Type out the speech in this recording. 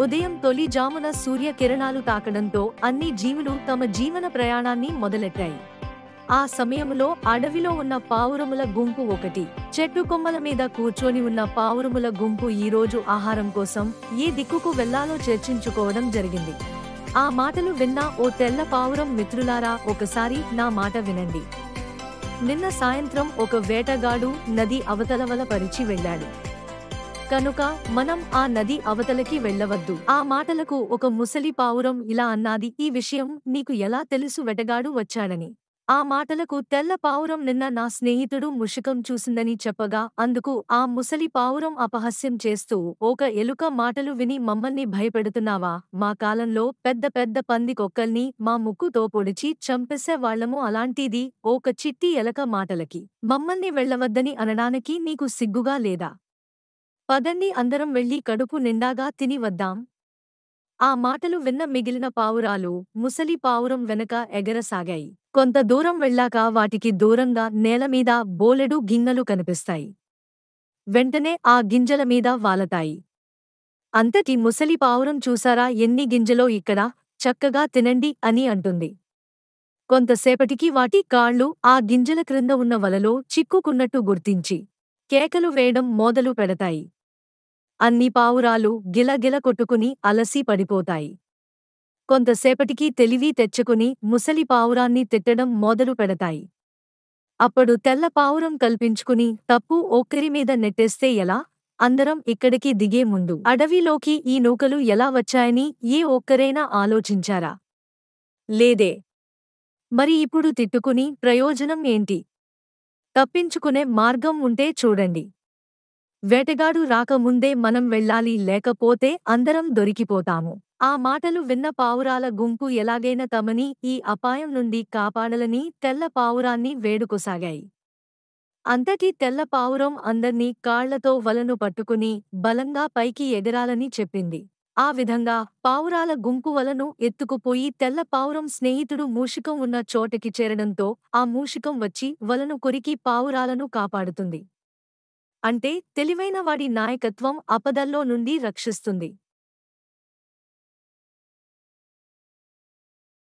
ఉదయం తొలి జామున సూర్య కిరణాలు తాకడంతో అన్ని జీవులు తమ జీవన ప్రయాణాన్ని మొదలెట్టాయి. ఆ సమయంలో అడవిలో ఉన్న పావురముల గుంపు ఒకటి చెట్టు కొమ్మల మీద కూర్చొని ఉన్న పావురముల గుంపు ఈరోజు ఆహారం కోసం ఏ దిక్కుకు వెళ్లాలో చర్చించుకోవడం జరిగింది. ఆ మాటలు విన్న ఓ తెల్ల పావురం, మిత్రులారా, ఒకసారి నా మాట వినండి. నిన్న సాయంత్రం ఒక వేటగాడు నది అవతలవల పరిచి వెళ్ళాడు. కనుక మనం ఆ నది అవతలకి వెళ్ళవద్దు. ఆ మాటలకు ఒక ముసలి పావురం ఇలా అన్నాది, ఈ విషయం నీకు ఎలా తెలుసు వేటగాడు వచ్చాడని? ఆ మాటలకు తెల్ల పావురం, నిన్న నా స్నేహితుడు ముషికం చూసిందని చెప్పగా అందుకు ఆ ముసలి పావురం అపహాస్యం చేస్తూ, ఒక ఎలుక మాటలు విని మమ్మల్ని భయపెడుతున్నావా? మా కాలంలో పెద్ద పెద్ద పందికొక్కల్ని మా ముక్కుతో పొడిచి చంపేసేవాళ్లము, అలాంటిది ఒక చిట్టి ఎలక మాటలకి మమ్మల్ని వెళ్ళవద్దని అనడానికి నీకు సిగ్గుగా లేదా? పదండి, అందరం వెళ్లి కడుపు నిండాగా తిని వద్దాం. ఆ మాటలు విన్న మిగిలిన పావురాలు ముసలి పావురం వెనక ఎగరసాగాయి. కొంత దూరం వెళ్ళాక వాటికి దూరంగా నేలమీద బోలెడు గింజలు కనిపిస్తాయి. వెంటనే ఆ గింజల మీద వాలతాయి. అంతటి ముసలి పావురం, చూసారా ఎన్ని గింజలో, ఇక్కడ చక్కగా తినండి అని అంటుంది. కొంతసేపటికి వాటి కాళ్ళు ఆ గింజల క్రింద ఉన్న వలలో చిక్కుకున్నట్టు గుర్తించి కేకలు వేయడం మొదలు పెడతాయి. అన్ని పావురాలు గిలగిల కొట్టుకుని అలసి పడిపోతాయి. కొంతసేపటికి తెలివి తెచ్చుకుని ముసలి పావురాన్ని తిట్టడం మొదలు పెడతాయి. అప్పుడు తెల్ల పావురం కల్పించుకుని, తప్పు ఒక్కరి మీద నెట్టేస్తే ఎలా? అందరం ఇక్కడికి దిగే ముందు అడవిలోకి ఈ నూకలు ఎలా వచ్చాయని ఏ ఒక్కరైనా ఆలోచించారా? లేదే. మరి ఇప్పుడు తిట్టుకుని ప్రయోజనం ఏంటి? తప్పించుకునే మార్గం ఉంటే చూడండి. వేటగాడు రాకముందే మనం వెళ్ళాలి, లేకపోతే అందరం దొరికిపోతాము. ఆ మాటలు విన్న పావురాల గుంపు ఎలాగైనా తమని ఈ అపాయం నుండి కాపాడాలని తెల్ల పావురాన్ని వేడుకోసాగాయి. అంతటి తెల్ల పావురం అందర్నీ కాళ్లతో వలను పట్టుకుని బలంగా పైకి ఎగరాలని చెప్పింది. ఆ విధంగా పావురాల గుంపు వలను ఎత్తుకుపోయి తెల్ల పావురం స్నేహితుడు మూషికం ఉన్న చోటకి చేరడంతో ఆ మూషికం వచ్చి వలను కొరికి పావురాలను కాపాడుతుంది. అంటే తెలివైన వాడి నాయకత్వం ఆపదల్లో నుండి రక్షిస్తుంది.